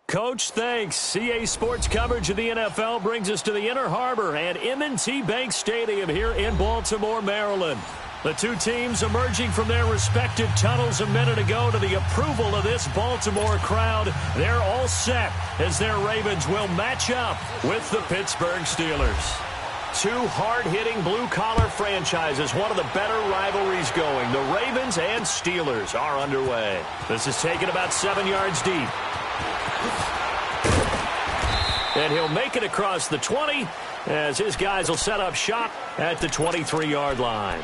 Coach, thanks. CA Sports coverage of the NFL brings us to the Inner Harbor at M&T Bank Stadium here in Baltimore, Maryland. The two teams emerging from their respective tunnels a minute ago to the approval of this Baltimore crowd. They're all set as their Ravens will match up with the Pittsburgh Steelers. Two hard-hitting blue-collar franchises, one of the better rivalries going. The Ravens and Steelers are underway. This is taken about 7 yards deep. And he'll make it across the 20 as his guys will set up shop at the 23-yard line.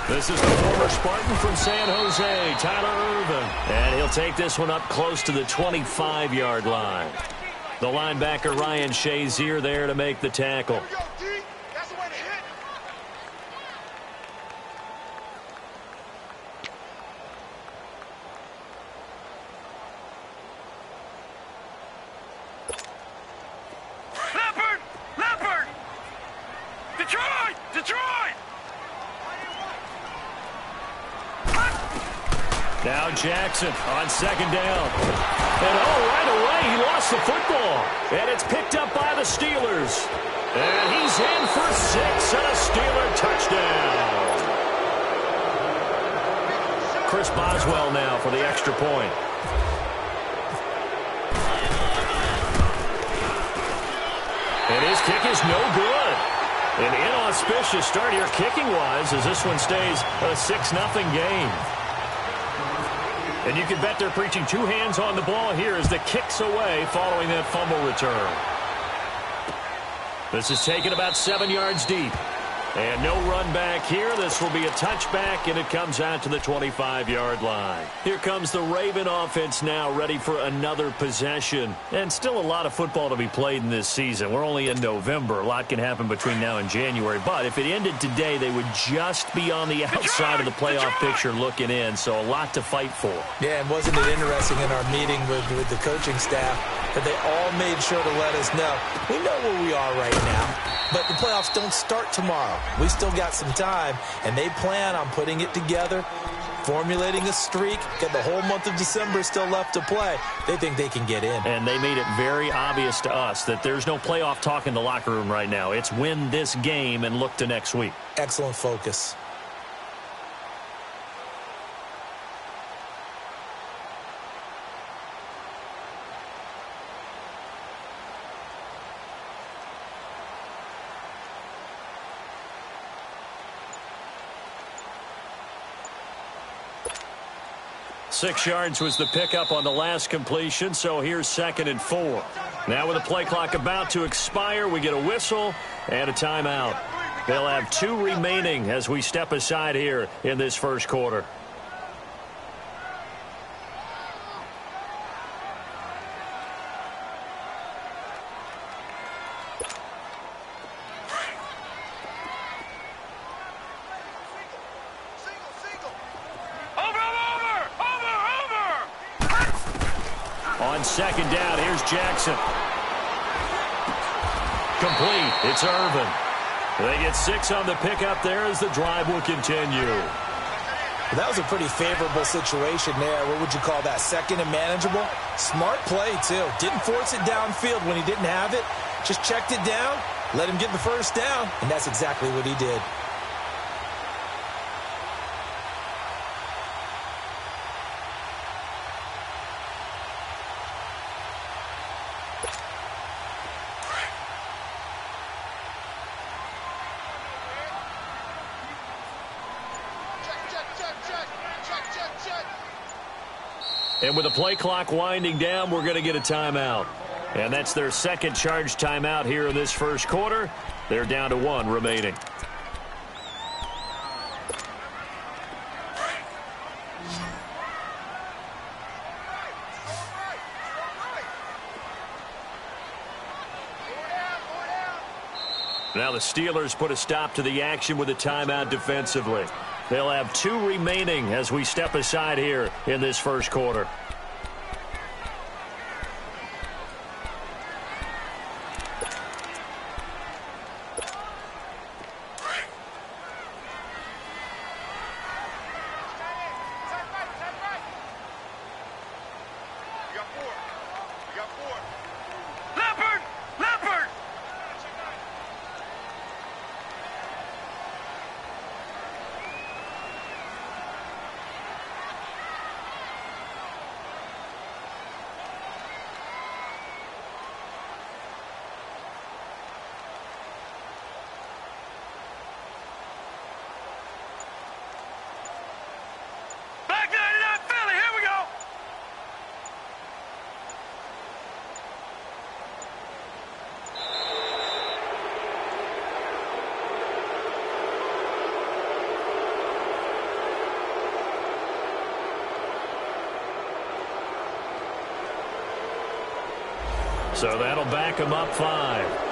This is the former Spartan from San Jose, Tyler Irvin. And he'll take this one up close to the 25-yard line. The linebacker, Ryan Shazier, there to make the tackle. Now Jackson on second down. And right away he lost the football. And it's picked up by the Steelers. And he's in for 6 and a Steeler touchdown. Chris Boswell now for the extra point. And his kick is no good. An inauspicious start here kicking-wise as this one stays a 6-0 game. And you can bet they're preaching two hands on the ball here as the kick's away following that fumble return. This is taken about 7 yards deep. And no run back here. This will be a touchback, and it comes out to the 25-yard line. Here comes the Raven offense now, ready for another possession. And still a lot of football to be played in this season. We're only in November. A lot can happen between now and January. But if it ended today, they would just be on the outside of the playoff picture looking in. So a lot to fight for. Yeah, and wasn't it interesting in our meeting with the coaching staff that they all made sure to let us know, we know where we are right now, but the playoffs don't start tomorrow. We still got some time, and they plan on putting it together, formulating a streak, get the whole month of December still left to play. They think they can get in. And they made it very obvious to us that there's no playoff talk in the locker room right now. It's win this game and look to next week. Excellent focus. Six yards was the pickup on the last completion, so here's 2nd and 4. Now with the play clock about to expire, we get a whistle and a timeout. They'll have 2 remaining as we step aside here in this first quarter. Second down, here's Jackson. Complete, it's Irvin. They get 6 on the pickup there as the drive will continue. That was a pretty favorable situation there. What would you call that? Second and manageable? Smart play, too. Didn't force it downfield when he didn't have it. Just checked it down, let him get the first down, and that's exactly what he did. And with the play clock winding down, we're going to get a timeout. And that's their second charge timeout here in this first quarter. They're down to 1 remaining. Now the Steelers put a stop to the action with a timeout defensively. They'll have 2 remaining as we step aside here in this first quarter. So that'll back them up 5.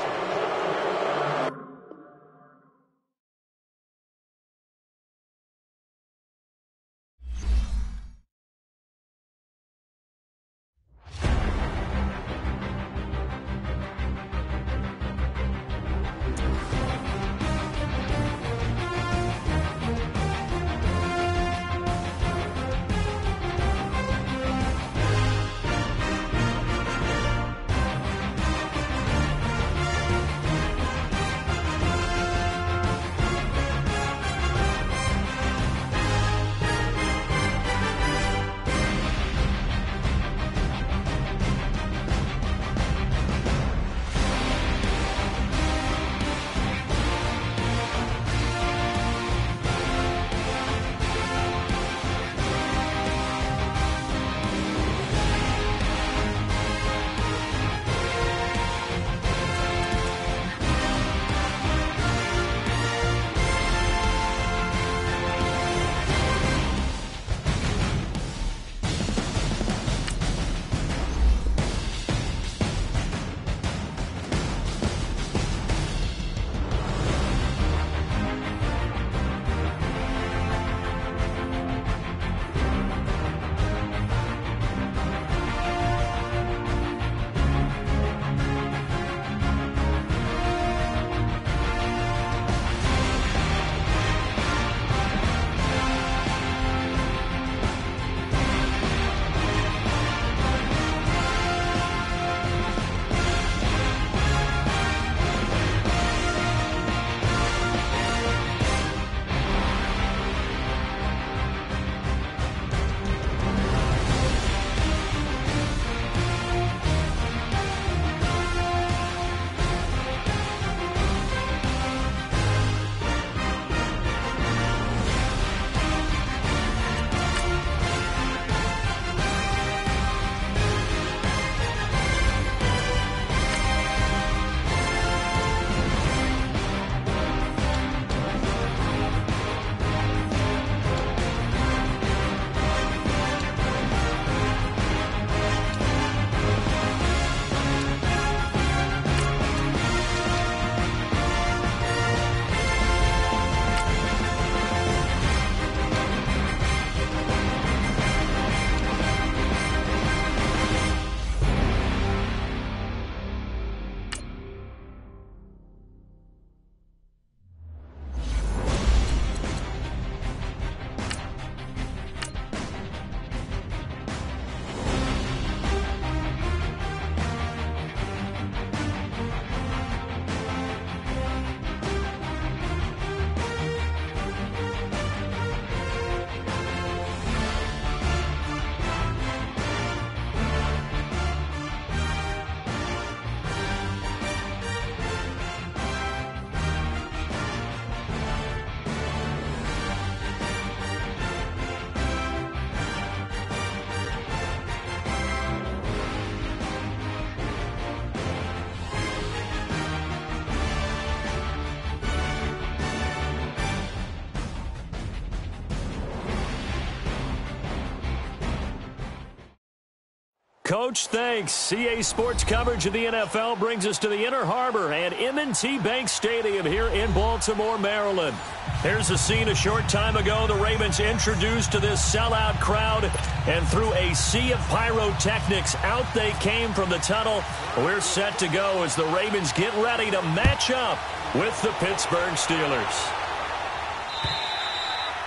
Coach. Thanks. CA Sports coverage of the NFL brings us to the Inner Harbor at M&T Bank Stadium here in Baltimore, Maryland. Here's the scene a short time ago. The Ravens introduced to this sellout crowd, and through a sea of pyrotechnics, out they came from the tunnel. We're set to go as the Ravens get ready to match up with the Pittsburgh Steelers.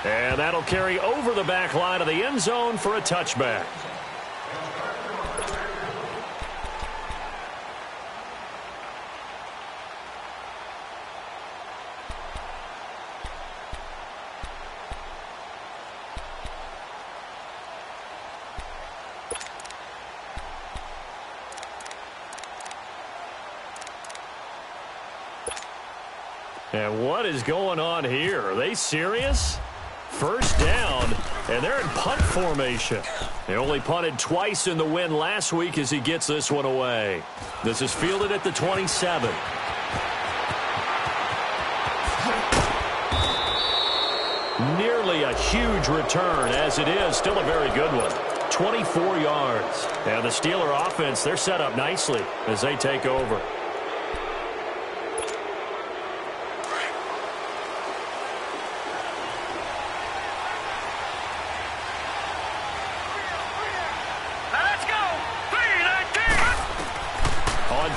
And that'll carry over the back line of the end zone for a touchback. And what is going on here? Are they serious? First down, and they're in punt formation. They only punted twice in the win last week as he gets this one away. This is fielded at the 27. Nearly a huge return, as it is. Still a very good one. 24 yards. And the Steeler offense, they're set up nicely as they take over.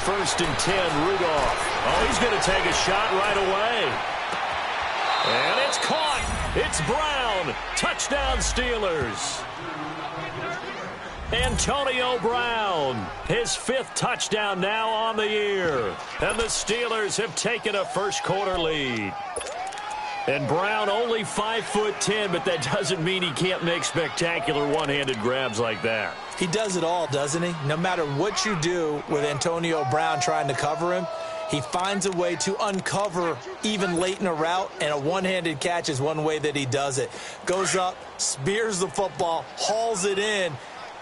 First and 10, Rudolph. Oh, he's going to take a shot right away. And it's caught. It's Brown. Touchdown, Steelers. Antonio Brown, his 5th touchdown now on the year. And the Steelers have taken a first-quarter lead. And Brown only 5'10", but that doesn't mean he can't make spectacular one-handed grabs like that. He does it all, doesn't he? No matter what you do with Antonio Brown trying to cover him, he finds a way to uncover even late in a route, and a one-handed catch is one way that he does it. Goes up, spears the football, hauls it in.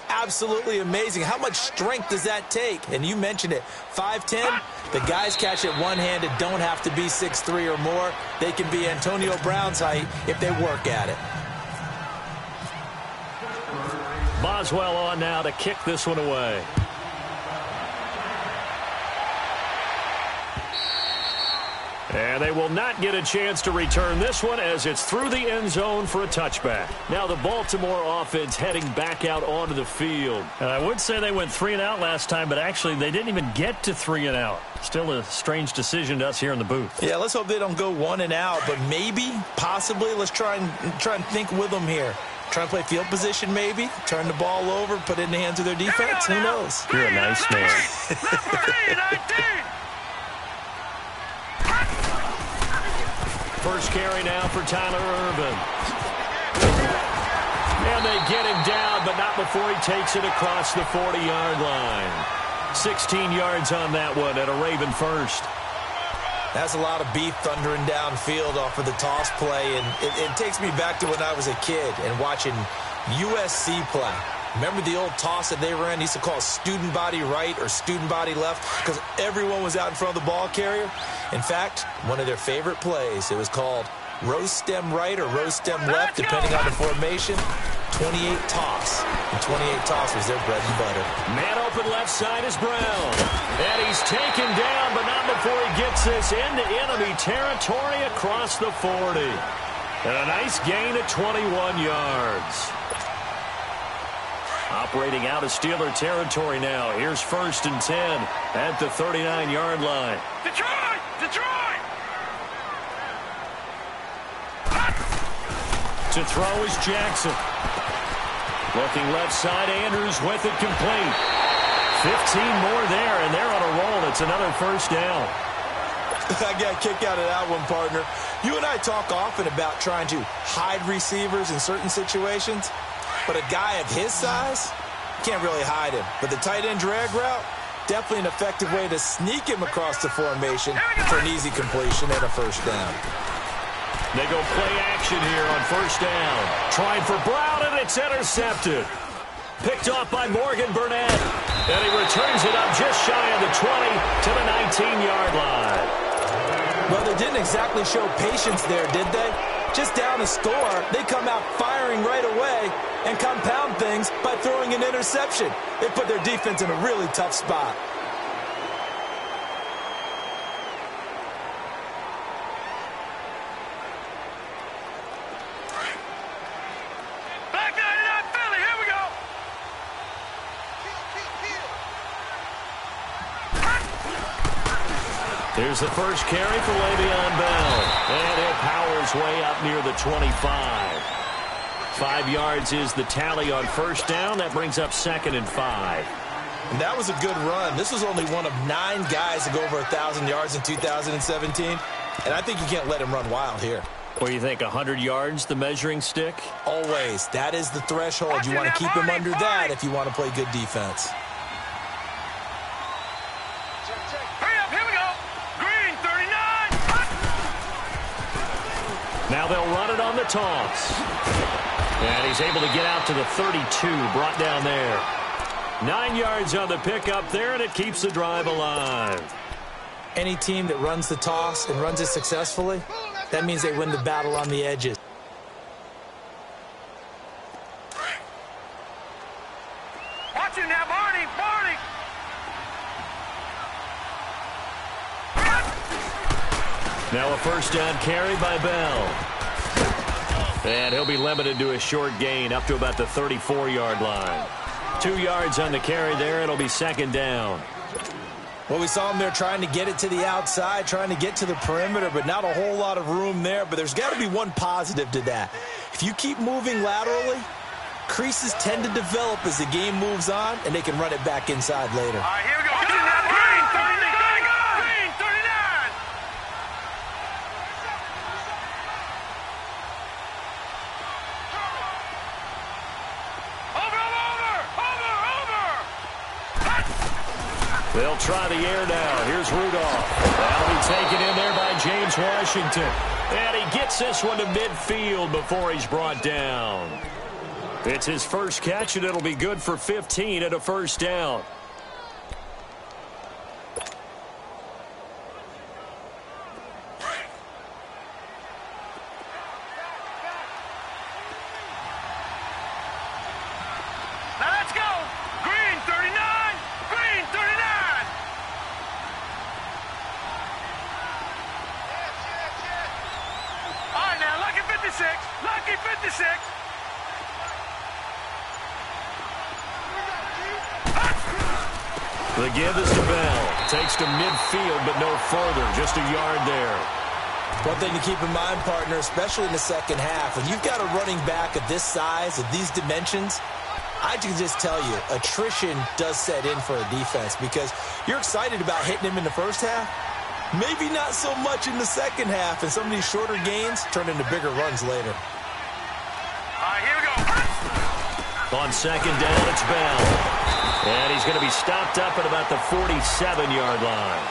Absolutely amazing. How much strength does that take? And you mentioned it, 5'10". The guys catch it one-handed don't have to be 6'3" or more. They can be Antonio Brown's height if they work at it. Boswell on now to kick this one away. And they will not get a chance to return this one as it's through the end zone for a touchback. Now the Baltimore offense heading back out onto the field. And I would say they went 3 and out last time, but actually they didn't even get to 3 and out. Still a strange decision to us here in the booth. Yeah, let's hope they don't go 1 and out, but maybe, possibly, let's try and think with them here. Try and play field position maybe, turn the ball over, put it in the hands of their defense. Who knows? You're a nice man. First carry now for Tyler Ervin. And they get him down, but not before he takes it across the 40-yard line. 16 yards on that one and a Raven first. That's a lot of beef thundering downfield off of the toss play, and it takes me back to when I was a kid and watching USC play. Remember the old toss that they ran? They used to call it student body right or student body left because everyone was out in front of the ball carrier. In fact, one of their favorite plays, it was called rose stem right or rose stem left, depending on the formation. 28 toss. And 28 toss was their bread and butter. Man open left side is Brown. And he's taken down, but not before he gets this into enemy territory across the 40. And a nice gain of 21 yards. Operating out of Steeler territory now. Here's first and 10 at the 39-yard line. Detroit! Detroit! To throw is Jackson. Looking left side, Andrews with it complete. 15 more there, and they're on a roll. It's another first down. I got a kick out of that one, partner. You and I talk often about trying to hide receivers in certain situations, but a guy of his size, can't really hide him. But the tight end drag route, definitely an effective way to sneak him across the formation for an easy completion and a first down. They go play action here on first down. Trying for Brown, and it's intercepted. Picked off by Morgan Burnett. And he returns it up just shy of the 20 to the 19-yard line. Well, they didn't exactly show patience there, did they? Just down a score, they come out firing right away and compound things by throwing an interception. They put their defense in a really tough spot. Here's the first carry for Le'Veon Bell. And it powers way up near the 25. 5 yards is the tally on first down. That brings up 2nd and 5. And that was a good run. This was only one of 9 guys to go over 1,000 yards in 2017. And I think you can't let him run wild here. Or you think 100 yards, the measuring stick? Always. That is the threshold. You want to keep him under that if you want to play good defense. Now they'll run it on the toss. And he's able to get out to the 32, brought down there. 9 yards on the pickup there, and it keeps the drive alive. Any team that runs the toss and runs it successfully, that means they win the battle on the edges. Watch him now, Barney! Now a first down carry by Bell. And he'll be limited to a short gain up to about the 34-yard line. 2 yards on the carry there. It'll be 2nd down. Well, we saw him there trying to get it to the outside, trying to get to the perimeter, but not a whole lot of room there. But there's got to be one positive to that. If you keep moving laterally, creases tend to develop as the game moves on, and they can run it back inside later. All right, here we go. Green, 39. Green, 39. They'll try the air now. Here's Rudolph. That'll be taken in there by James Washington. And he gets this one to midfield before he's brought down. It's his first catch, and it'll be good for 15 at a first down. Now let's go. Green, 39. Green, 39. All right, now, lucky 56. Lucky 56. The give is to Bell. Takes to midfield, but no further. Just a yard there. One thing to keep in mind, partner, especially in the second half, when you've got a running back of this size, of these dimensions, I can just tell you, attrition does set in for a defense because you're excited about hitting him in the first half. Maybe not so much in the second half, and some of these shorter gains turn into bigger runs later. All right, here we go. On 2nd down, it's Bell. And he's going to be stopped up at about the 47-yard line.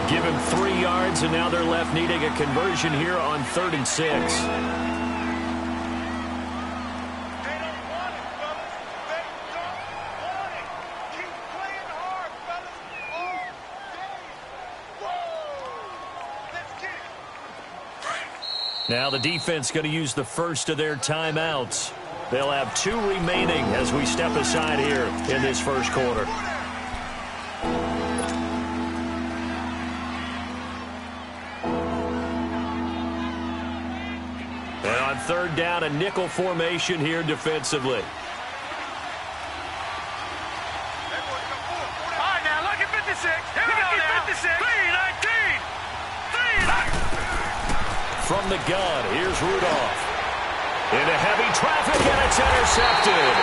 Give him 3 yards, and now they're left needing a conversion here on 3rd and 6. They don't want it, fellas. They don't want it. Keep playing hard, fellas. All day. Whoa! Let's get it. Now the defense going to use the first of their timeouts. They'll have 2 remaining as we step aside here in this first quarter. And on 3rd down, a nickel formation here defensively. All right, now, lucky 56. Here we go now. 56. 319. From the gun, here's Rudolph. Into heavy traffic, and it's intercepted.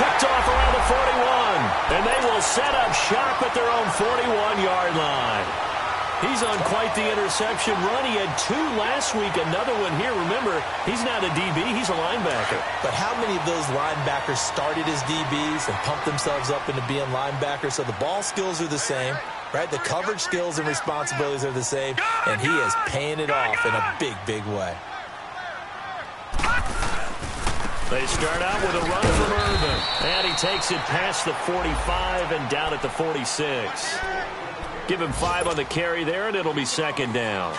Picked off around the 41. And they will set up shop at their own 41-yard line. He's on quite the interception run. He had 2 last week, another one here. Remember, he's not a DB, he's a linebacker. But how many of those linebackers started as DBs and pumped themselves up into being linebackers? So the ball skills are the same, right? The coverage skills and responsibilities are the same, and he is paying it off in a big, big way. They start out with a run from Irvin. And he takes it past the 45 and down at the 46. Give him 5 on the carry there, and it'll be 2nd down.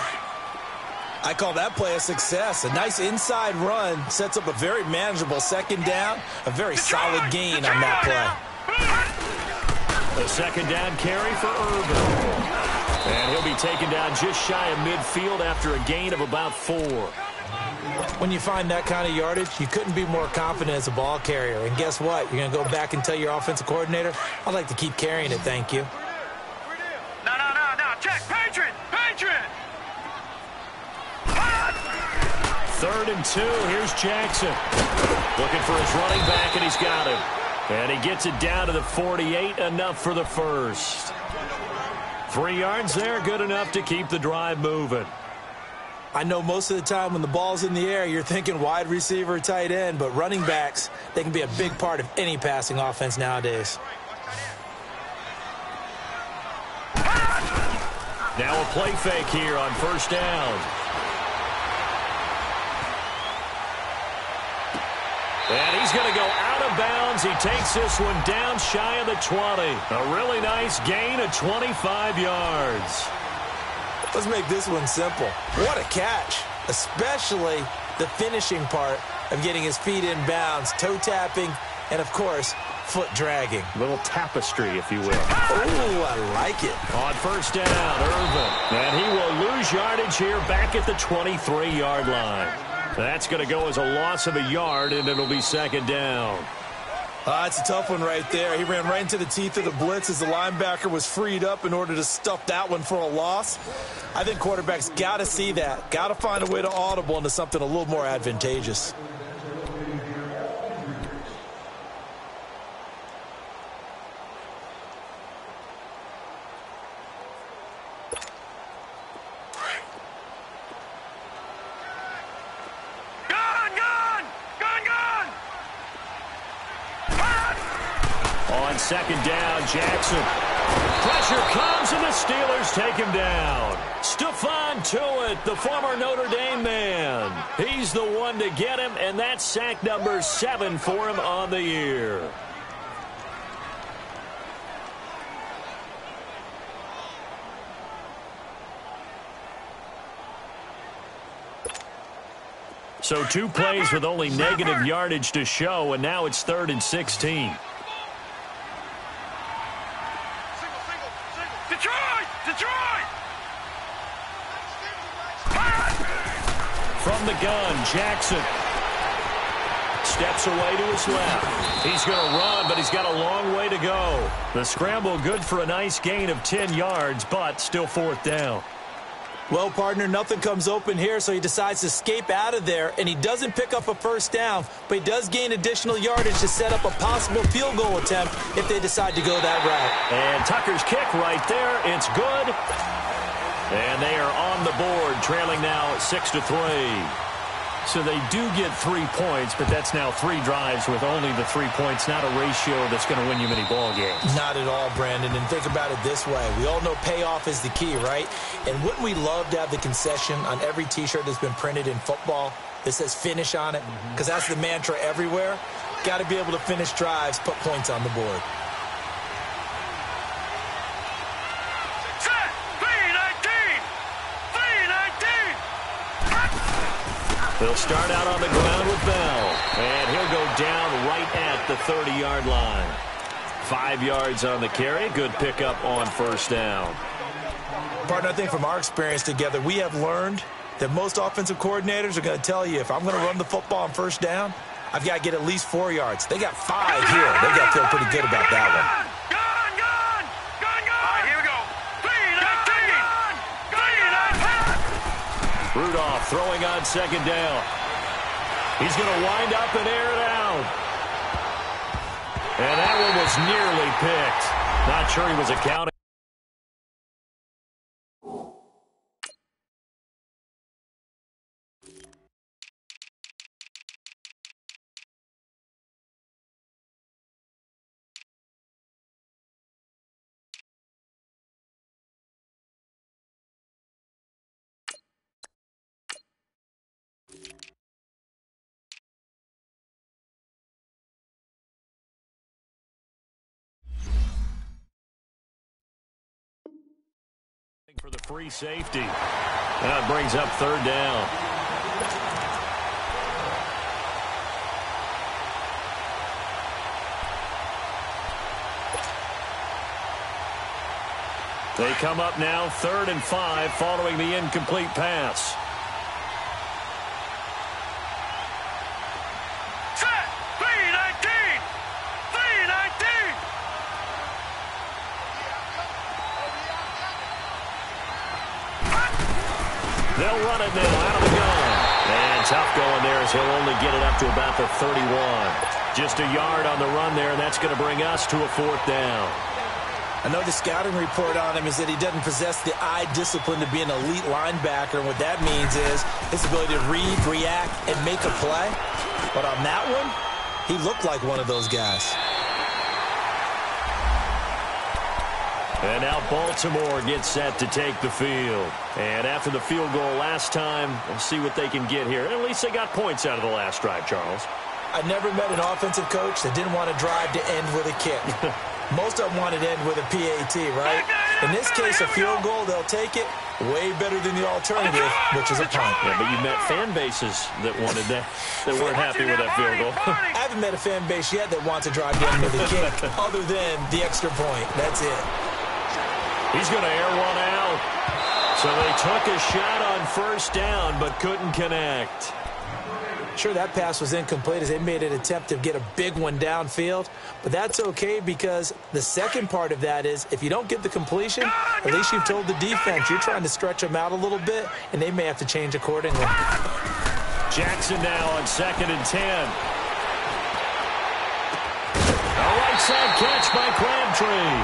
I call that play a success. A nice inside run sets up a very manageable second down, a very solid gain on that play. The second down carry for Urban. And he'll be taken down just shy of midfield after a gain of about 4. When you find that kind of yardage, you couldn't be more confident as a ball carrier. And guess what? You're going to go back and tell your offensive coordinator, I'd like to keep carrying it, thank you. No. Check. Patriot. 3rd and 2. Here's Jackson. Looking for his running back, and he's got him. And he gets it down to the 48, enough for the first. 3 yards there, good enough to keep the drive moving. I know most of the time when the ball's in the air, you're thinking wide receiver, tight end, but running backs, they can be a big part of any passing offense nowadays. Now a play fake here on first down. And he's going to go out of bounds. He takes this one down shy of the 20. A really nice gain of 25 yards. Let's make this one simple. What a catch, especially the finishing part of getting his feet in bounds, toe tapping, and, of course, foot dragging. A little tapestry, if you will. Oh, I like it. On first down, Irvin. And he will lose yardage here back at the 23-yard line. That's going to go as a loss of a yard, and it'll be second down. It's a tough one right there. He ran right into the teeth of the blitz as the linebacker was freed up in order to stuff that one for a loss. I think quarterbacks got to see that. Got to find a way to audible into something a little more advantageous. On second down, Jackson. Pressure comes, and the Steelers take him down. Stephon Tuitt, the former Notre Dame man. He's the one to get him, and that's sack number 7 for him on the year. So 2 plays with only negative yardage to show, and now it's 3rd and 16. Detroit! From the gun, Jackson steps away to his left. He's going to run, but he's got a long way to go. The scramble good for a nice gain of 10 yards, but still 4th down. Well, partner, nothing comes open here, so he decides to escape out of there, and he doesn't pick up a first down, but he does gain additional yardage to set up a possible field goal attempt if they decide to go that route. And Tucker's kick right there. It's good. And they are on the board, trailing now 6-3. So they do get 3 points, but that's now 3 drives with only the 3 points, not a ratio that's going to win you many ball games. Not at all, Brandon. And think about it this way. We all know payoff is the key, right? And wouldn't we love to have the concession on every T-shirt that's been printed in football that says finish on it? Because that's the mantra everywhere. Got to be able to finish drives, put points on the board. They'll start out on the ground with Bell. And he'll go down right at the 30-yard line. 5 yards on the carry. Good pickup on first down. Partner, I think from our experience together, we have learned that most offensive coordinators are going to tell you, if I'm going to run the football on first down, I've got to get at least 4 yards. They got 5 here. They got to feel pretty good about that one. Rudolph throwing on second down. He's going to wind up and air it out. And that one was nearly picked. Not sure he was accounting. For the free safety. That brings up third down. They come up now 3rd and 5 following the incomplete pass. Set. 319. 319. They'll run it now out of the gun. And tough going there as he'll only get it up to about the 31. Just a yard on the run there, and that's going to bring us to a 4th down. I know the scouting report on him is that he doesn't possess the eye discipline to be an elite linebacker, and what that means is his ability to read, react, and make a play. But on that one, he looked like one of those guys. And now Baltimore gets set to take the field. And after the field goal last time, we'll see what they can get here. At least they got points out of the last drive, Charles. I never met an offensive coach that didn't want to drive to end with a kick. Most of them wanted to end with a PAT, right? In this case, a field goal, they'll take it. Way better than the alternative, which is a punt. Yeah, but you met fan bases that wanted that weren't happy with that field goal. I haven't met a fan base yet that wants to drive to end with a kick other than the extra point. That's it. He's going to air one out. So they took a shot on 1st down but couldn't connect. Sure, that pass was incomplete as they made an attempt to get a big one downfield, but that's okay because the second part of that is if you don't get the completion, at least you've told the defense you're trying to stretch them out a little bit, and they may have to change accordingly. Jackson now on 2nd and 10. A right side catch by Crabtree.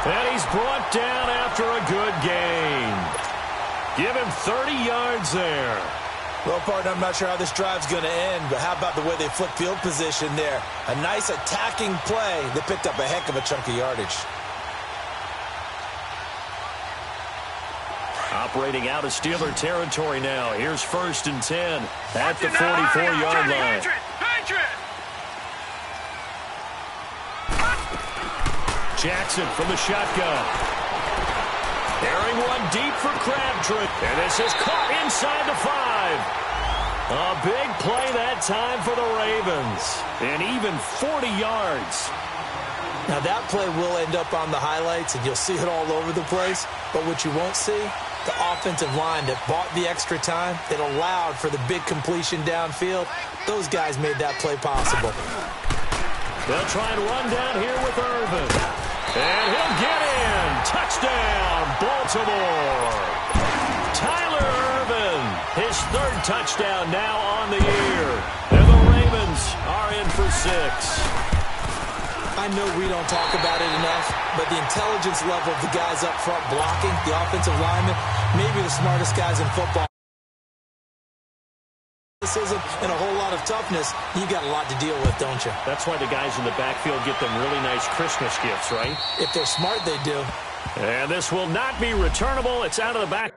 And he's brought down after a good gain. Give him 30 yards there. Well, partner, I'm not sure how this drive's going to end, but how about the way they flip field position there? A nice attacking play that picked up a heck of a chunk of yardage. Operating out of Steeler territory now. Here's 1st and 10 at the 44-yard line. Jackson from the shotgun. Airing one deep for Crabtree. And this is caught inside the 5. A big play that time for the Ravens. And even 40 yards. Now that play will end up on the highlights, and you'll see it all over the place. But what you won't see, the offensive line that bought the extra time, that allowed for the big completion downfield, those guys made that play possible. They'll try and run down here with Irvin. And he'll get in. Touchdown, Baltimore. Tyler Irvin, his 3rd touchdown now on the year. And the Ravens are in for 6. I know we don't talk about it enough, but the intelligence level of the guys up front blocking, the offensive linemen, maybe the smartest guys in football. And a whole lot of toughness, you got a lot to deal with, don't you? That's why the guys in the backfield get them really nice Christmas gifts, right? If they're smart, they do. And this will not be returnable. It's out of the back.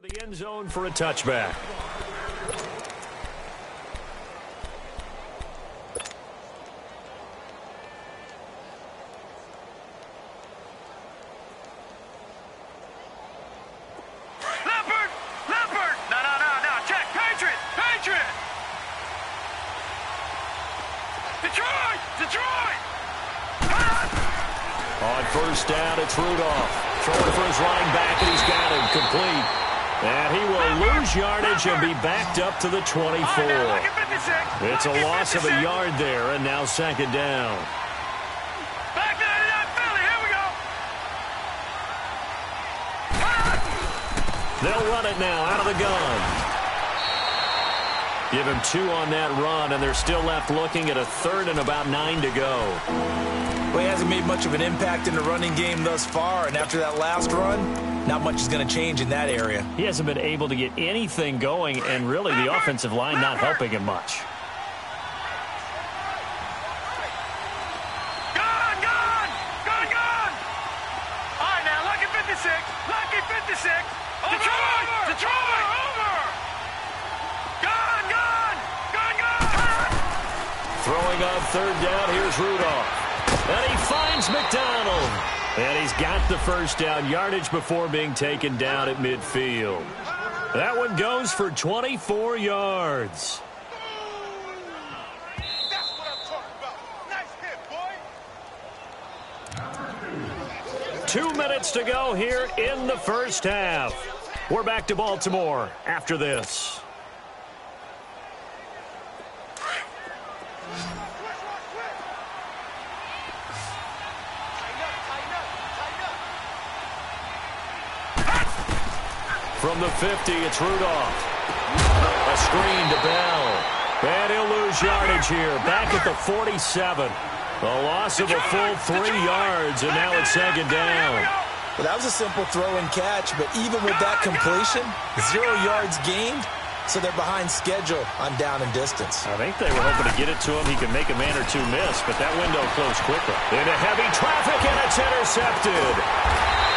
The end zone for a touchback. Leopard! Leopard! No, no, no. first down. It's Rudolph. Throwing for his running back, and he's got him complete. And he will lose yardage and be backed up to the 24. It's a loss of a yard there, and now second down. Back to that Philly. Here we go. They'll run it now out of the gun. Give him 2 on that run, and they're still left looking at a third and about 9 to go. Well, he hasn't made much of an impact in the running game thus far, and after that last run, not much is going to change in that area. He hasn't been able to get anything going, and really the offensive line not helping him much. Gone. All right, now, lucky 56. Detroit. Over. Gone. Throwing on third down, here's Rudolph. And he finds McDonald. And he's got the first down yardage before being taken down at midfield. That one goes for 24 yards. That's what I'm talking about. Nice hit, boy. 2 minutes to go here in the first half. We're back to Baltimore after this. From the 50, it's Rudolph. A screen to Bell. And he'll lose yardage here. Back at the 47. A loss of a full 3 yards, and now it's second down. Well, that was a simple throw and catch, but even with that completion, 0 yards gained, so they're behind schedule on down and distance. I think they were hoping to get it to him. He could make a man or two miss, but that window closed quickly. Into heavy traffic, and it's intercepted.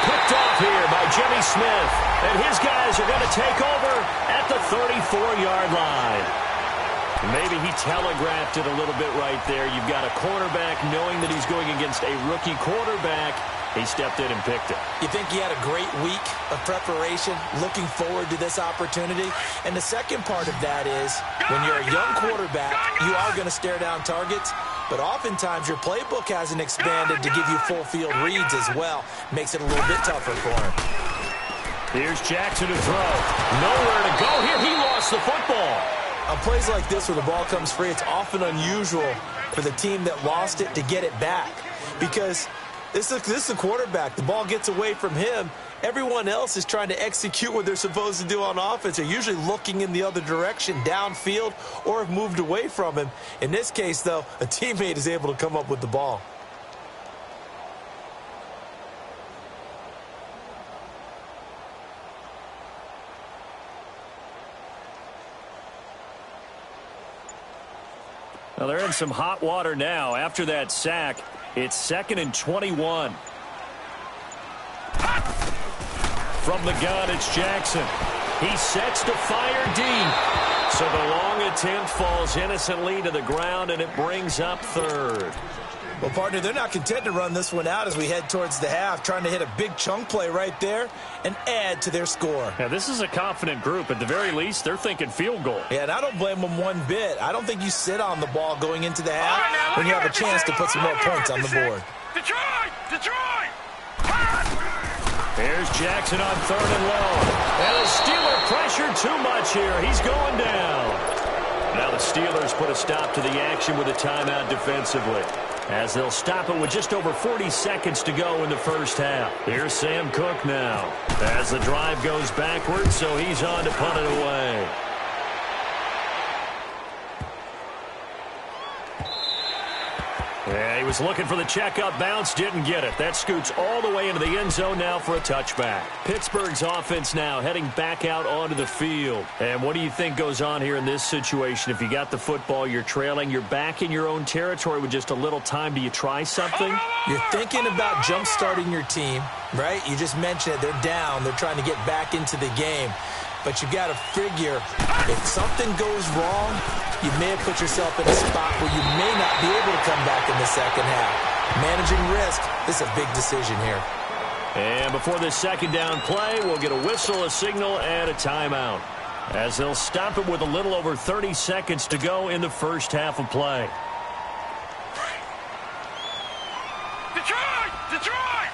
Picked off here by Jimmy Smith, and his guys are going to take over at the 34-yard line. Maybe he telegraphed it a little bit right there. You've got a cornerback knowing that he's going against a rookie quarterback. He stepped in and picked it. You think he had a great week of preparation, looking forward to this opportunity? And the second part of that is, when you're a young quarterback, you are going to stare down targets, but oftentimes your playbook hasn't expanded to give you full field reads as well. Makes it a little bit tougher for him. Here's Jackson to throw. Nowhere to go here. He lost the football. On plays like this where the ball comes free, it's often unusual for the team that lost it to get it back, because this is the quarterback. The ball gets away from him. Everyone else is trying to execute what they're supposed to do on offense. They're usually looking in the other direction, downfield, or have moved away from him. In this case, though, a teammate is able to come up with the ball. Well, they're in some hot water now. After that sack, it's 2nd and 21. From the gun, it's Jackson. He sets to fire deep. So the long attempt falls innocently to the ground, and it brings up third. Well, partner, they're not content to run this one out as we head towards the half, trying to hit a big chunk play right there and add to their score. Yeah, this is a confident group. At the very least, they're thinking field goal. Yeah, and I don't blame them one bit. I don't think you sit on the ball going into the half when you have a chance to put some more points on the board. Detroit! Here's Jackson on 3rd and low. And the Steeler pressured too much here. He's going down. Now the Steelers put a stop to the action with a timeout defensively, as they'll stop it with just over 40 seconds to go in the first half. Here's Sam Cook now, as the drive goes backwards, so he's on to punt it away. Yeah, he was looking for the checkup bounce, didn't get it. That scoots all the way into the end zone now for a touchback. Pittsburgh's offense now heading back out onto the field. And what do you think goes on here in this situation? If you got the football, you're trailing, you're back in your own territory with just a little time. Do you try something? You're thinking about jump-starting your team, right? You just mentioned it. They're down. They're trying to get back into the game. But you got to figure, if something goes wrong, you may have put yourself in a spot where you may not be able to come back in the second half. Managing risk, this is a big decision here. And before this second down play, we'll get a whistle, a signal, and a timeout, as they'll stop it with a little over 30 seconds to go in the first half of play. Detroit!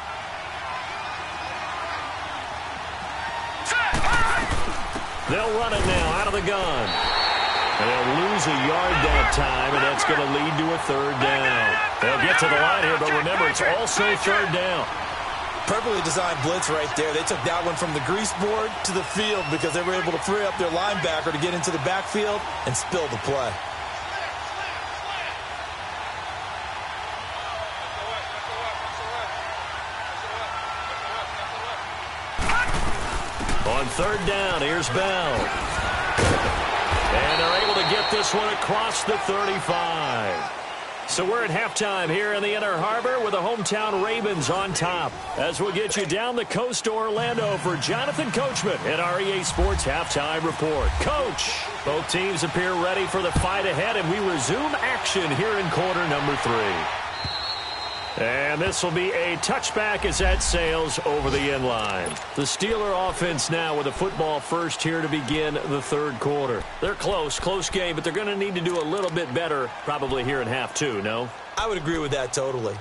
They'll run it now out of the gun. They'll lose a yard that time, and that's going to lead to a third down. They'll get to the line here, but remember, it's also third down. Perfectly designed blitz right there. They took that one from the grease board to the field because they were able to free up their linebacker to get into the backfield and spill the play. On third down, here's Bell. And they're able to get this one across the 35. So we're at halftime here in the Inner Harbor with the hometown Ravens on top. As we'll get you down the coast to Orlando for Jonathan Coachman at our EA Sports Halftime Report. Coach, both teams appear ready for the fight ahead, and we resume action here in quarter number 3. And this will be a touchback as that sails over the end line. The Steeler offense now with a football first here to begin the third quarter. They're close game, but they're going to need to do a little bit better probably here in half 2, no? I would agree with that totally.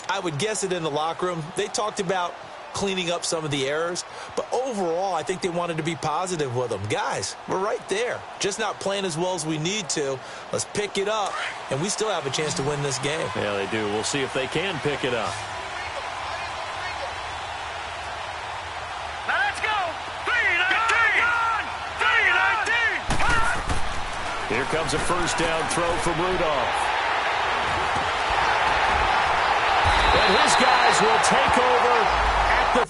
I would guess it in the locker room. They talked about cleaning up some of the errors, but overall I think they wanted to be positive with them. Guys, we're right there. Just not playing as well as we need to. Let's pick it up, and we still have a chance to win this game. Yeah, they do. We'll see if they can pick it up. Now let's go. 3-19. Here comes a first down throw from Rudolph. And his guys will take over at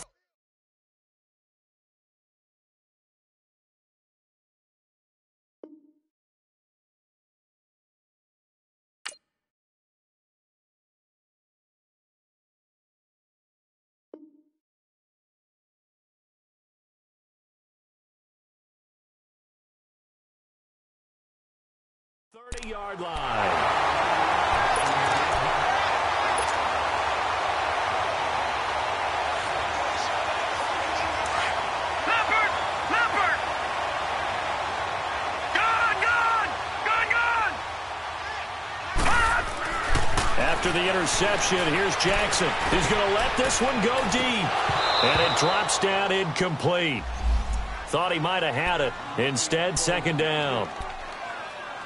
the 30-yard line. After the interception, here's Jackson. He's going to let this one go deep. And it drops down incomplete. Thought he might have had it. Instead, second down.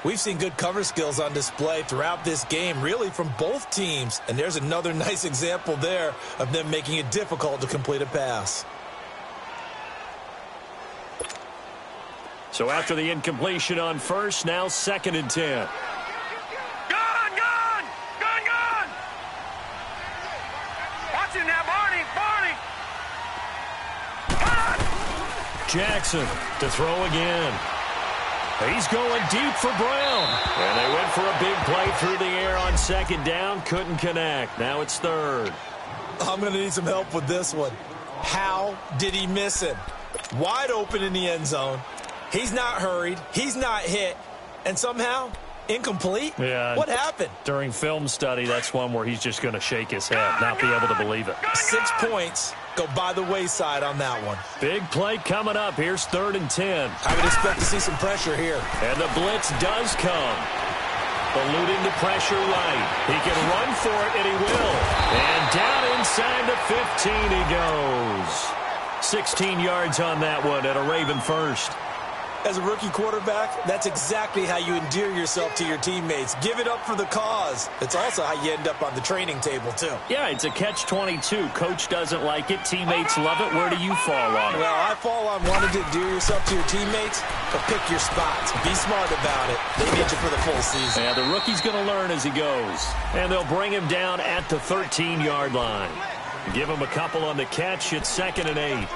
We've seen good cover skills on display throughout this game, really from both teams. And there's another nice example there of them making it difficult to complete a pass. So after the incompletion on first, now second and 10. Jackson to throw again. He's going deep for Brown. And they went for a big play through the air on second down. Couldn't connect. Now it's third. I'm going to need some help with this one. How did he miss him? Wide open in the end zone. He's not hurried. He's not hit. And somehow, incomplete? Yeah. What happened? During film study, that's one where he's just going to shake his head, not be able to believe it. 6 points go by the wayside on that one. Big play coming up. Here's third and 10. I would expect to see some pressure here. And the blitz does come. Eluding the pressure right. He can run for it, and he will. And down inside the 15 he goes. 16 yards on that one at a Raven first. As a rookie quarterback, that's exactly how you endear yourself to your teammates. Give it up for the cause. It's also how you end up on the training table, too. Yeah, it's a catch-22. Coach doesn't like it. Teammates love it. Where do you fall on it? Well, I fall on wanting to endear yourself to your teammates, but pick your spots. Be smart about it. They need you for the full season. Yeah, the rookie's going to learn as he goes. And they'll bring him down at the 13-yard line. Give him a couple on the catch. It's second and 8.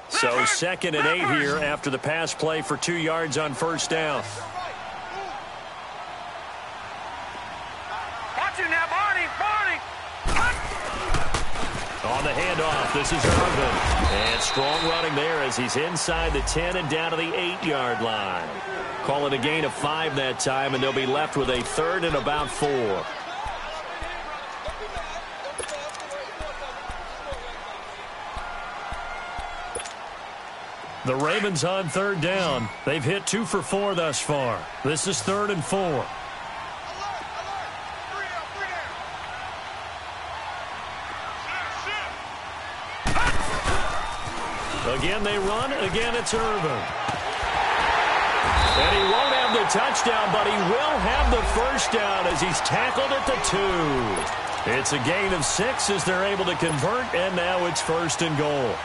So second and 8 here after the pass play for 2 yards on first down. Watch it now, Barney. On the handoff, this is Irvin. And strong running there as he's inside the 10 and down to the 8-yard line. Call it a gain of 5 that time, and they'll be left with a third and about 4. The Ravens on third down. They've hit 2 for 4 thus far. This is 3rd and 4. Again, they run. Again, it's Irvin. And he won't have the touchdown, but he will have the first down as he's tackled at the 2. It's a gain of 6 as they're able to convert, and now it's 1st and goal.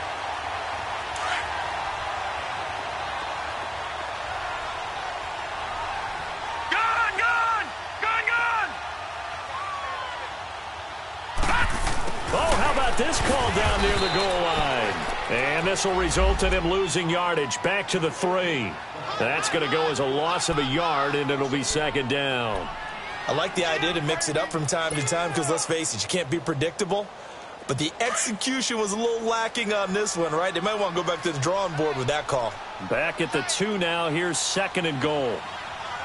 Oh, how about this call down near the goal line? And this will result in him losing yardage back to the 3. That's going to go as a loss of a yard, and it'll be 2nd down. I like the idea to mix it up from time to time because, let's face it, you can't be predictable. But the execution was a little lacking on this one, right? They might want to go back to the drawing board with that call. Back at the 2 now. Here's 2nd and goal.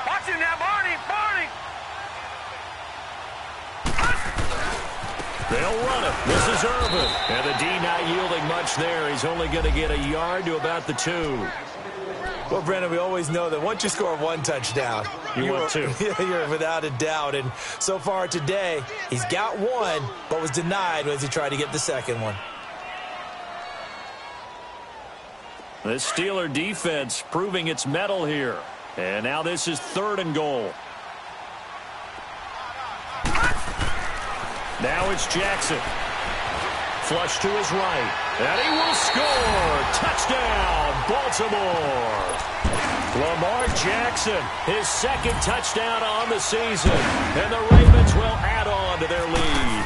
Watch him now, Barney. They'll run it. This is Irvin. And the D not yielding much there. He's only going to get a yard to about the 2. Well, Brandon, we always know that once you score 1 touchdown, you want 2. You're without a doubt. And so far today, he's got 1, but was denied as he tried to get the 2nd one. The Steeler defense proving its mettle here. And now this is 3rd and goal. Now it's Jackson. Flush to his right. And he will score. Touchdown, Baltimore. Lamar Jackson, his 2nd touchdown on the season. And the Ravens will add on to their lead.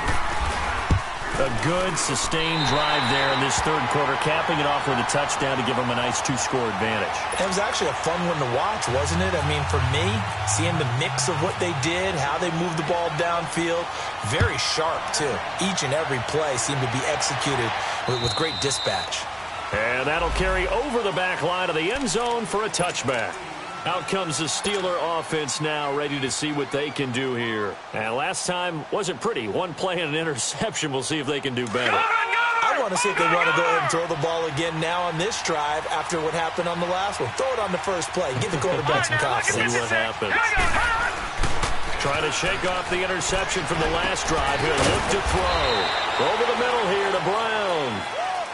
A good, sustained drive there in this 3rd quarter, capping it off with a touchdown to give them a nice 2-score advantage. It was actually a fun one to watch, wasn't it? I mean, for me, seeing the mix of what they did, how they moved the ball downfield, very sharp, too. Each and every play seemed to be executed with great dispatch. And that'll carry over the back line of the end zone for a touchback. Out comes the Steeler offense now, ready to see what they can do here. And last time wasn't pretty. 1 play and an interception. We'll see if they can do better. I want to see if they want to go ahead and throw the ball again now on this drive after what happened on the last one. Throw it on the first play. Give the quarterback some confidence. See what happens. Trying to shake off the interception from the last drive. He'll look to throw. Over the middle here to Brown.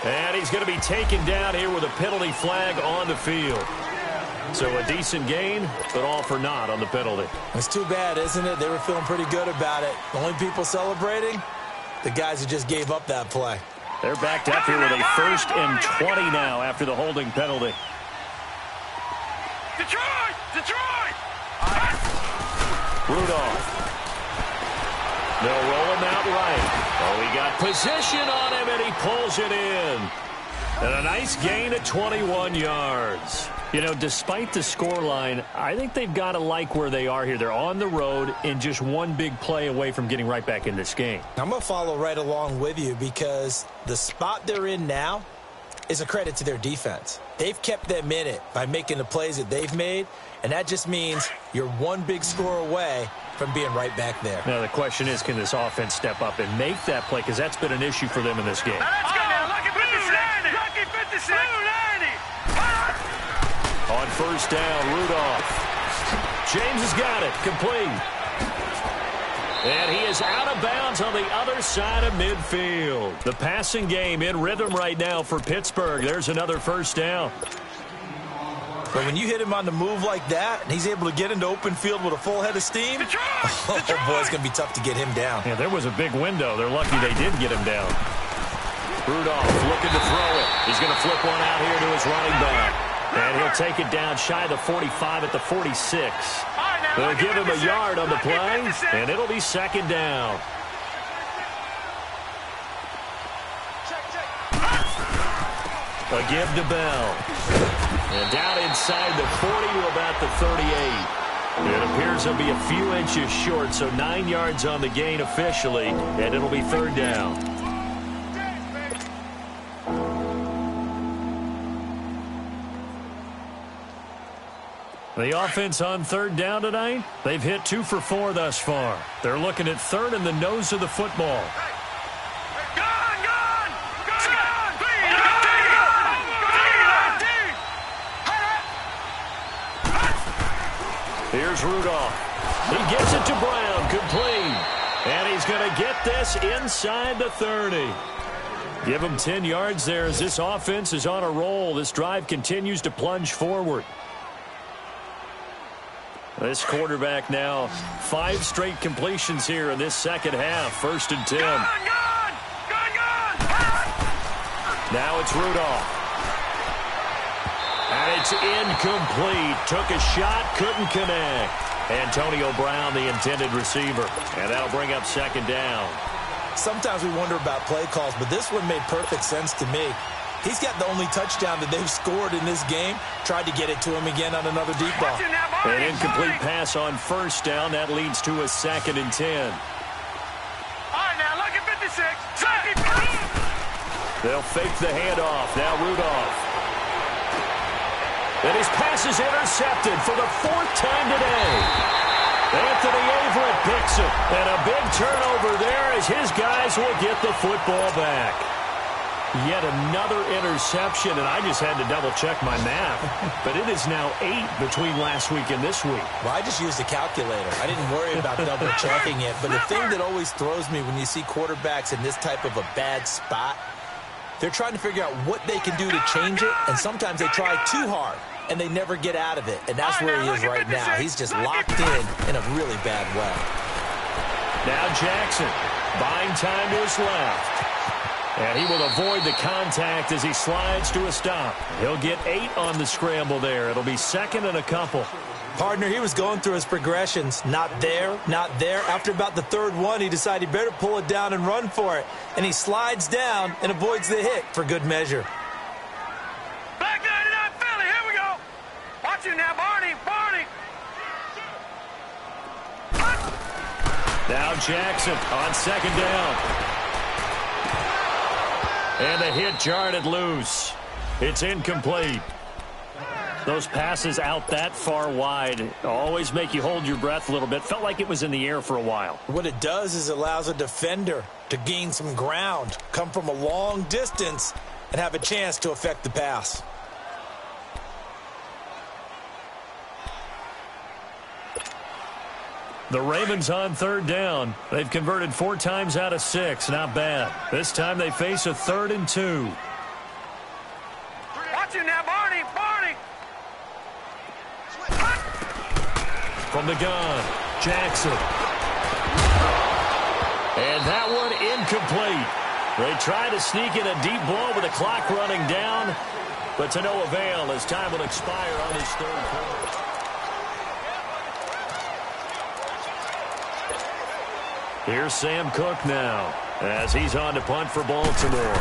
And he's going to be taken down here with a penalty flag on the field. So a decent gain, but all for naught on the penalty. It's too bad, isn't it? They were feeling pretty good about it. The only people celebrating, the guys who just gave up that play. They're backed up here with a 1st and 20 now after the holding penalty. Detroit! Rudolph. They'll roll him out right. Oh, he got position on him, and he pulls it in. And a nice gain at 21 yards. You know, despite the scoreline, I think they've got to like where they are here. They're on the road and just 1 big play away from getting right back in this game. I'm going to follow right along with you because the spot they're in now is a credit to their defense. They've kept them in it by making the plays that they've made, and that just means you're 1 big score away from being right back there. Now, the question is, can this offense step up and make that play? Because that's been an issue for them in this game. Let's go now. Lucky 56. Lucky 56. On 1st down, Rudolph. James has got it. Complete. And he is out of bounds on the other side of midfield. The passing game in rhythm right now for Pittsburgh. There's another 1st down. But when you hit him on the move like that, and he's able to get into open field with a full head of steam, oh boy, it's going to be tough to get him down. Yeah, there was a big window. They're lucky they did get him down. Rudolph looking to throw it. He's going to flip one out here to his running back. And he'll take it down shy of the 45 at the 46. They'll give him a yard on the play, and it'll be 2nd down. A give to Bell. And down inside the 40 to about the 38. It appears he'll be a few inches short, so 9 yards on the gain officially, and it'll be 3rd down. The offense on 3rd down tonight, they've hit 2 for 4 thus far. They're looking at 3rd and the nose of the football. Here's Rudolph. He gets it to Brown, complete. And he's going to get this inside the 30. Give him 10 yards there as this offense is on a roll. This drive continues to plunge forward. This quarterback now 5 straight completions here in this second half. 1st and 10. Gun! Now it's Rudolph. And it's incomplete. Took a shot, couldn't connect. Antonio Brown, the intended receiver. And that'll bring up 2nd down. Sometimes we wonder about play calls, but this one made perfect sense to me. He's got the only touchdown that they've scored in this game. Tried to get it to him again on another deep ball. An incomplete pass on 1st down. That leads to a 2nd and 10. All right, now look at 56. They'll fake the handoff. Now Rudolph. And his pass is intercepted for the 4th time today. Anthony Averett picks it. And a big turnover there as his guys will get the football back. Yet another interception, and I just had to double-check my math. But it is now 8 between last week and this week. Well, I just used a calculator. I didn't worry about double-checking it. But the thing that always throws me when you see quarterbacks in this type of a bad spot, they're trying to figure out what they can do to change it, and sometimes they try too hard, and they never get out of it. And that's where he is right now. He's just locked in a really bad way. Now Jackson, buying time to his left. And he will avoid the contact as he slides to a stop. He'll get 8 on the scramble there. It'll be 2nd and a couple. Partner, he was going through his progressions. Not there, not there. After about the 3rd one, he decided he better pull it down and run for it. And he slides down and avoids the hit for good measure. Black 99 Philly, here we go. Watch it now, Barney. Now Jackson on 2nd down. And the hit jarred it loose. It's incomplete. Those passes out that far wide always make you hold your breath a little bit. Felt like it was in the air for a while. What it does is it allows a defender to gain some ground, come from a long distance, and have a chance to affect the pass. The Ravens on 3rd down. They've converted 4 times out of 6. Not bad. This time they face a 3rd and 2. Watch it now, Barney. From the gun, Jackson. And that one incomplete. They try to sneak in a deep ball with the clock running down, but to no avail as time will expire on his 3rd quarter. Here's Sam Cook now as he's on to punt for Baltimore.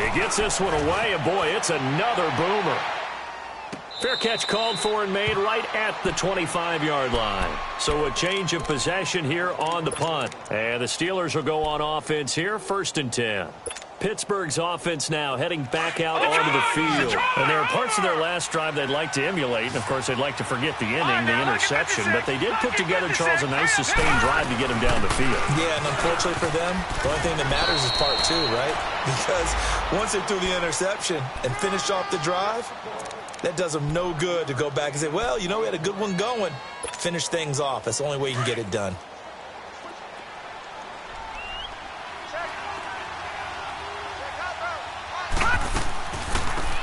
He gets this one away, and boy, it's another boomer. Fair catch called for and made right at the 25-yard line. So a change of possession here on the punt. And the Steelers will go on offense here, 1st and 10. Pittsburgh's offense now heading back out onto the field. And there are parts of their last drive they'd like to emulate. And, of course, they'd like to forget the inning, the interception. But they did put together, Charles, a nice sustained drive to get him down the field. Yeah, and unfortunately for them, the only thing that matters is part 2, right? Because once they threw the interception and finished off the drive, that does them no good to go back and say, well, you know, we had a good one going. Finish things off. That's the only way you can get it done.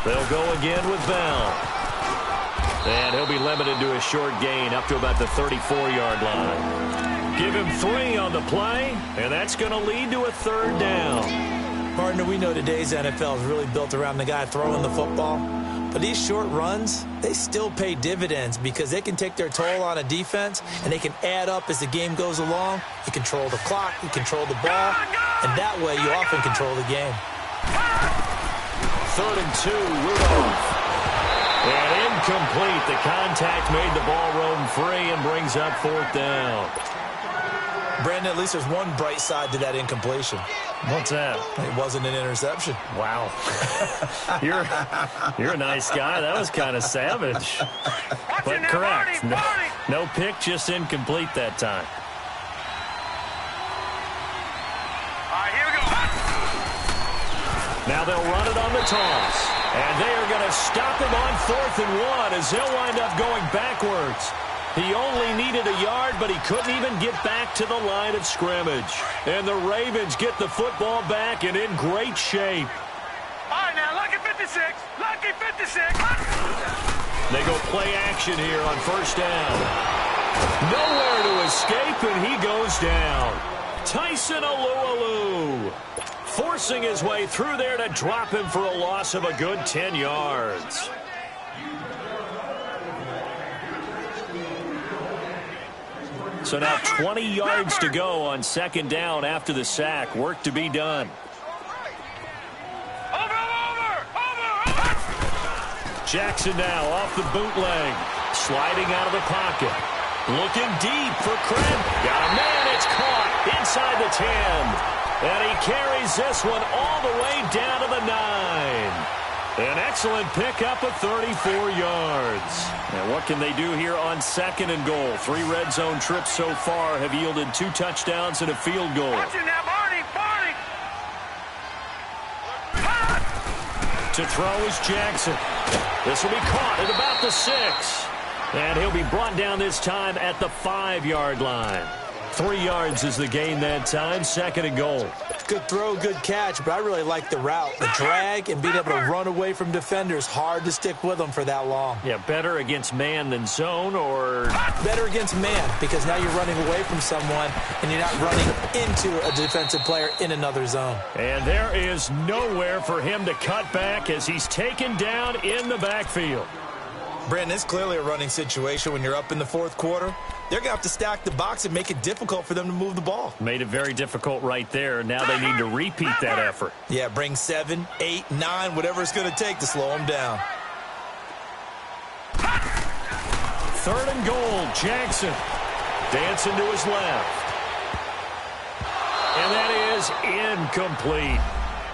They'll go again with Bell. And he'll be limited to a short gain up to about the 34-yard line. Give him 3 on the play, and that's going to lead to a 3rd down. Partner, we know today's NFL is really built around the guy throwing the football. But these short runs, they still pay dividends because they can take their toll on a defense, and they can add up as the game goes along. You control the clock, you control the ball, and that way you often control the game. 3rd and 2, Rudolph. And incomplete. The contact made the ball roam free and brings up 4th down. Brandon, at least there's one bright side to that incompletion. What's that? It wasn't an interception. Wow. You're a nice guy. That was kind of savage. But correct. No pick, just incomplete that time. All right, here we go. Now they'll run it on the toss. And they are going to stop him on 4th and 1 as they'll wind up going backwards. He only needed a yard, but he couldn't even get back to the line of scrimmage. And the Ravens get the football back and in great shape. All right, now, lucky 56. Lucky 56. They go play action here on 1st down. Nowhere to escape, and he goes down. Tyson Alualu forcing his way through there to drop him for a loss of a good 10 yards. So now 20 yards to go on 2nd down after the sack. Work to be done. Over. Jackson now off the bootleg. Sliding out of the pocket. Looking deep for Craig. Got a man. It's caught inside the 10. And he carries this one all the way down to the 9. An excellent pickup of 34 yards. And what can they do here on 2nd and goal? 3 red zone trips so far have yielded 2 touchdowns and a field goal. Watch it now, Barney. To throw is Jackson. This will be caught at about the 6. And he'll be brought down this time at the 5-yard line. 3 yards is the gain that time. 2nd and goal. Good throw, good catch, but I really like the route. The drag and being able to run away from defenders. Hard to stick with them for that long. Yeah, better against man than zone, or? Better against man, because now you're running away from someone and you're not running into a defensive player in another zone. And there is nowhere for him to cut back as he's taken down in the backfield. Brandon, it's clearly a running situation when you're up in the 4th quarter. They're going to have to stack the box and make it difficult for them to move the ball. Made it very difficult right there. Now they need to repeat that effort. Yeah, bring 7, 8, 9, whatever it's going to take to slow them down. 3rd and goal, Jackson. Dancing to his left. And that is incomplete.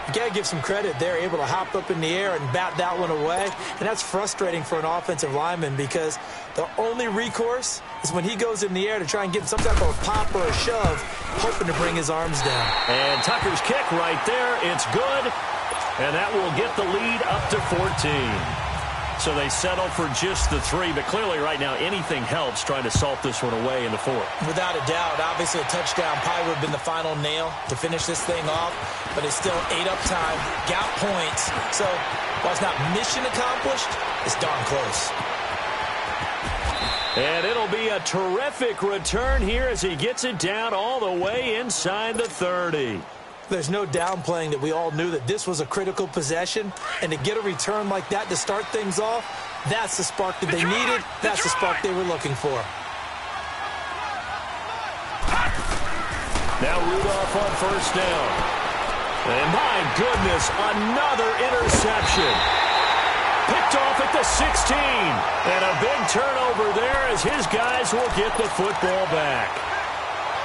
You got to give some credit. They're able to hop up in the air and bat that one away. And that's frustrating for an offensive lineman because the only recourse is when he goes in the air to try and get some type of a pop or a shove, hoping to bring his arms down. And Tucker's kick right there. It's good. And that will get the lead up to 14. So they settle for just the 3, but clearly right now anything helps trying to salt this one away in the 4th. Without a doubt, obviously a touchdown probably would have been the final nail to finish this thing off, but it's still 8 up time, got points. So while it's not mission accomplished, it's darn close. And it'll be a terrific return here as he gets it down all the way inside the 30. There's no downplaying that we all knew that this was a critical possession, and to get a return like that to start things off, that's the spark that they needed. That's the spark they were looking for. Now Rudolph on 1st down. And my goodness, another interception. Picked off at the 16. And a big turnover there as his guys will get the football back.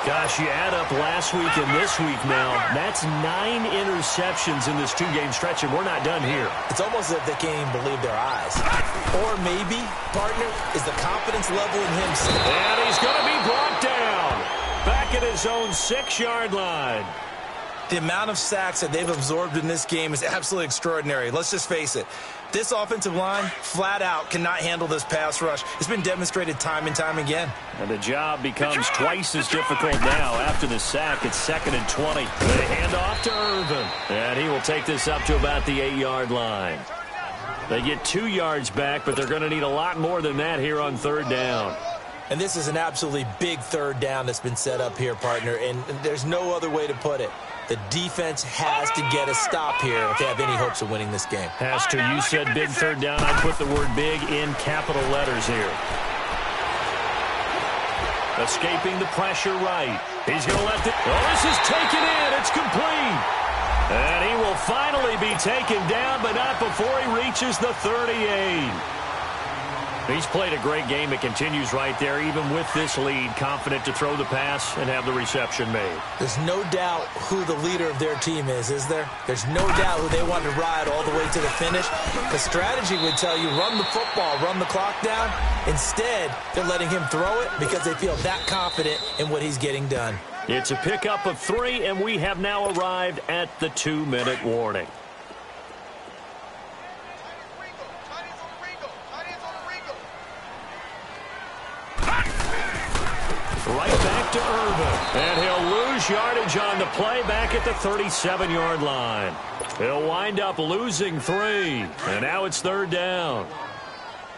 Gosh, you add up last week and this week now, that's 9 interceptions in this 2-game stretch, and we're not done here. It's almost as if they can't even believe their eyes. Or maybe, partner, is the confidence level in him. And he's going to be brought down. Back at his own 6-yard line. The amount of sacks that they've absorbed in this game is absolutely extraordinary. Let's just face it. This offensive line, flat out, cannot handle this pass rush. It's been demonstrated time and time again. And the job becomes twice as difficult now after the sack. It's 2nd and 20. They hand off to Irvin. And he will take this up to about the 8-yard line. They get 2 yards back, but they're going to need a lot more than that here on 3rd down. And this is an absolutely big 3rd down that's been set up here, partner. And there's no other way to put it. The defense has to get a stop here if they have any hopes of winning this game. Has to. You said big 3rd down. I'd put the word big in capital letters here. Escaping the pressure right. He's going to let it. Oh, this is taken in. It's complete. And he will finally be taken down, but not before he reaches the 38. He's played a great game. It continues right there, even with this lead, confident to throw the pass and have the reception made. There's no doubt who the leader of their team is there? There's no doubt who they want to ride all the way to the finish. The strategy would tell you, run the football, run the clock down. Instead, they're letting him throw it because they feel that confident in what he's getting done. It's a pickup of 3, and we have now arrived at the 2-minute warning. Right back to Irvin. And he'll lose yardage on the play back at the 37-yard line. He'll wind up losing 3. And now it's 3rd down.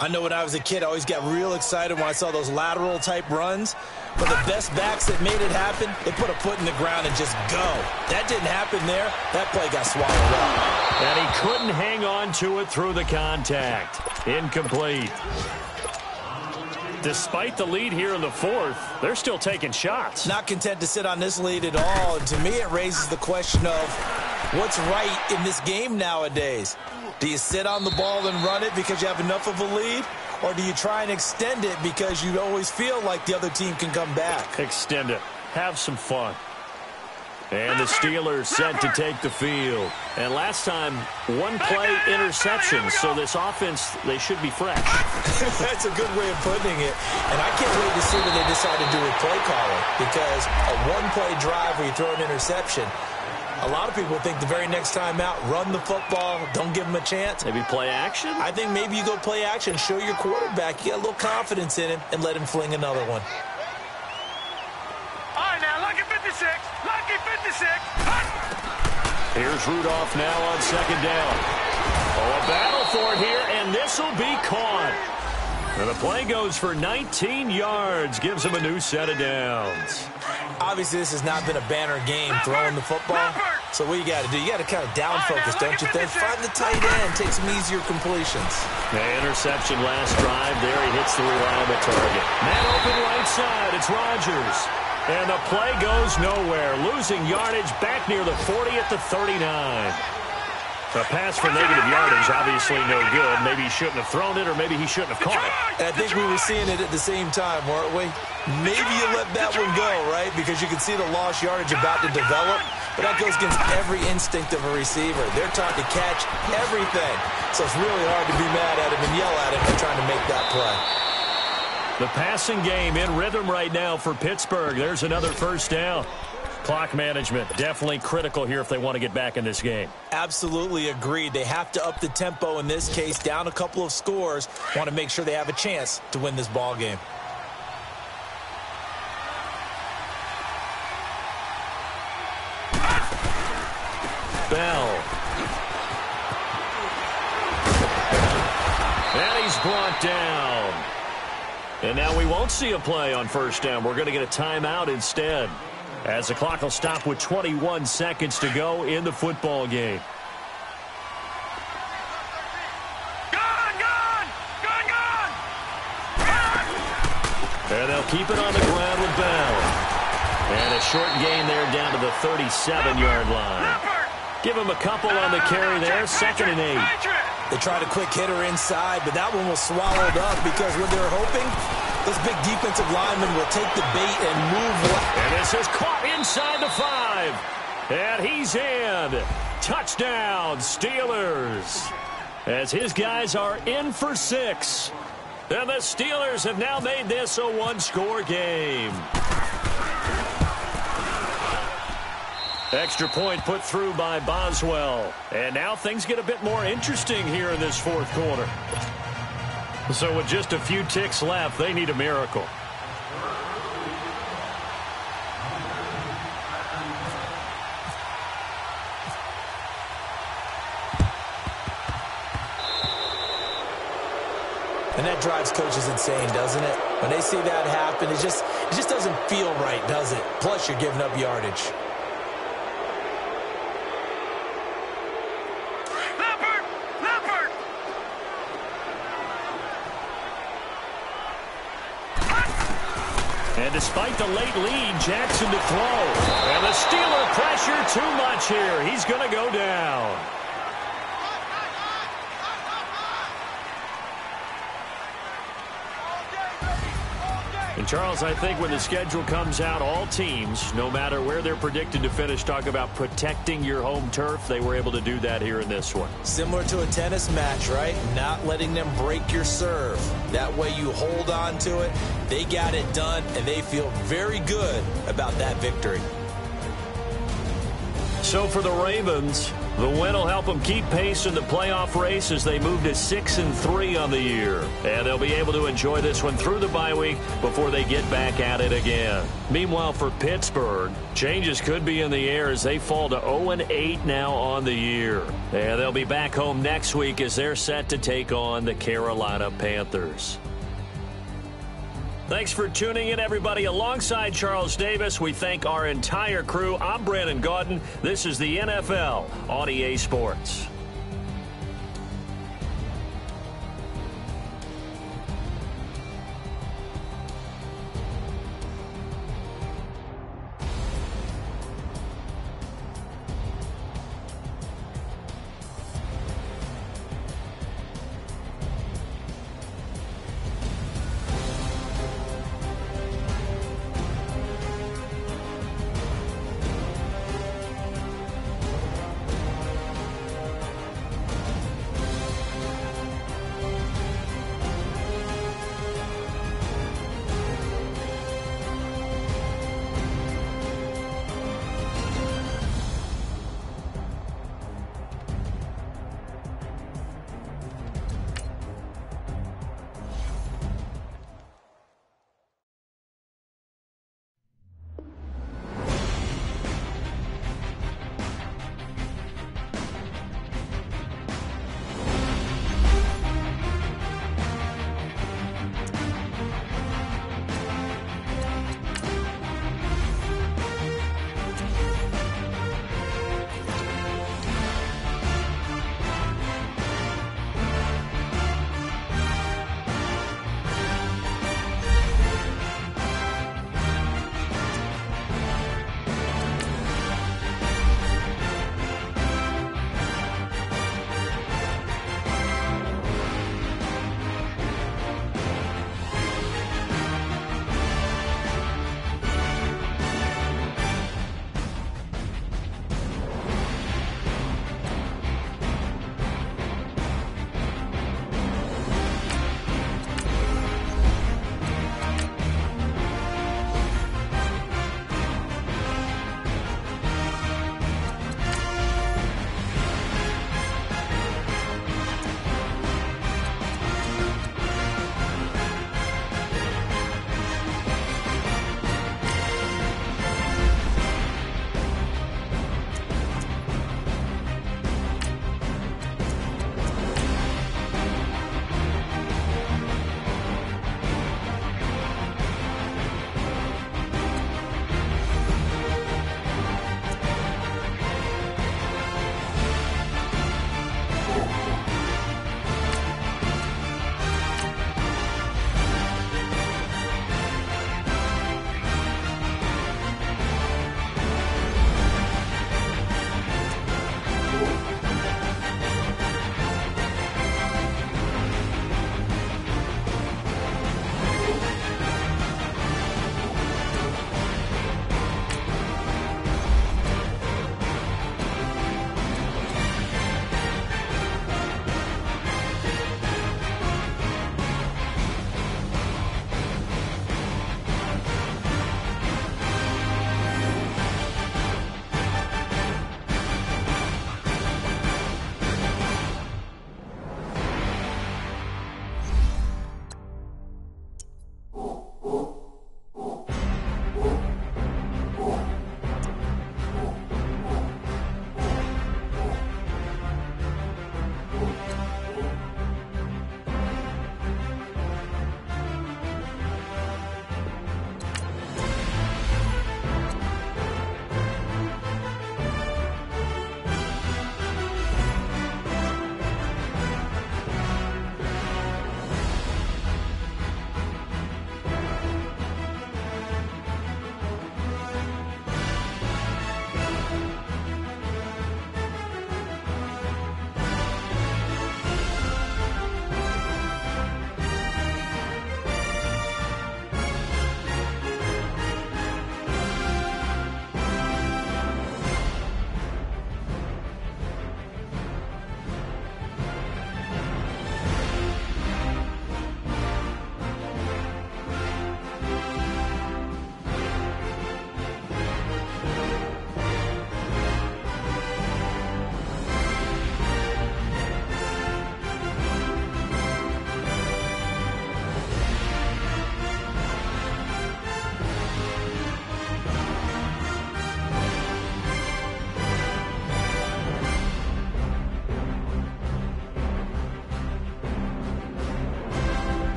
I know when I was a kid, I always got real excited when I saw those lateral-type runs. But the best backs that made it happen, they put a foot in the ground and just go. That didn't happen there. That play got swallowed up. And he couldn't hang on to it through the contact. Incomplete. Despite the lead here in the 4th, they're still taking shots. Not content to sit on this lead at all. And to me, it raises the question of what's right in this game nowadays. Do you sit on the ball and run it because you have enough of a lead? Or do you try and extend it because you always feel like the other team can come back? Extend it. Have some fun. And the Steelers set to take the field. And last time, 1-play interception. So this offense, they should be fresh. That's a good way of putting it. And I can't wait to see what they decide to do with play calling. Because a 1-play drive where you throw an interception, a lot of people think the very next time out, run the football, don't give them a chance. Maybe play action? I think maybe you go play action, show your quarterback you got a little confidence in him, and let him fling another one. All right, now, lucky 56. Lucky 56. Here's Rudolph now on 2nd down. Oh, a battle for it here, and this will be caught. And the play goes for 19 yards, gives him a new set of downs. Obviously, this has not been a banner game throwing the football. So what you got to do, you got to kind of down focus, don't you think? Find the tight end, take some easier completions. The interception last drive. There he hits the reliable target. Man open right side. It's Rodgers. And the play goes nowhere. Losing yardage back near the 40 at the 39. A pass for negative yardage, obviously no good. Maybe he shouldn't have thrown it, or maybe he shouldn't have caught it. And I think we were seeing it at the same time, weren't we? Maybe you let that one go, right? Because you can see the lost yardage about to develop. But that goes against every instinct of a receiver. They're trying to catch everything. So it's really hard to be mad at him and yell at him for trying to make that play. The passing game in rhythm right now for Pittsburgh. There's another 1st down. Clock management definitely critical here if they want to get back in this game. Absolutely agreed. They have to up the tempo in this case, down a couple of scores. Want to make sure they have a chance to win this ball game. Bell. And he's brought down. And now we won't see a play on 1st down. We're going to get a timeout instead, as the clock will stop with 21 seconds to go in the football game. Gone! And they'll keep it on the ground with Bell. And a short gain there down to the 37-yard line. Give him a couple on the carry there, 2nd and 8. They tried a quick hitter inside, but that one was swallowed up because what they're hoping, this big defensive lineman will take the bait and move left. And this is caught inside the 5. And he's in. Touchdown, Steelers. As his guys are in for 6. And the Steelers have now made this a 1-score game. Extra point put through by Boswell. And now things get a bit more interesting here in this 4th quarter. So with just a few ticks left, they need a miracle. And that drives coaches insane, doesn't it? When they see that happen, it just doesn't feel right, does it? Plus, you're giving up yardage. And despite the late lead, Jackson to throw. And the Steeler pressure too much here. He's going to go down. And Charles, I think when the schedule comes out, all teams, no matter where they're predicted to finish, talk about protecting your home turf. They were able to do that here in this one. Similar to a tennis match, right? Not letting them break your serve. That way you hold on to it. They got it done, and they feel very good about that victory. So for the Ravens, The win will help them keep pace in the playoff race as they move to 6-3 on the year. And they'll be able to enjoy this one through the bye week before they get back at it again. Meanwhile, for Pittsburgh, changes could be in the air as they fall to 0-8 now on the year. And they'll be back home next week as they're set to take on the Carolina Panthers. Thanks for tuning in, everybody. Alongside Charles Davis, we thank our entire crew. I'm Brandon Gaudin. This is the NFL on EA Sports.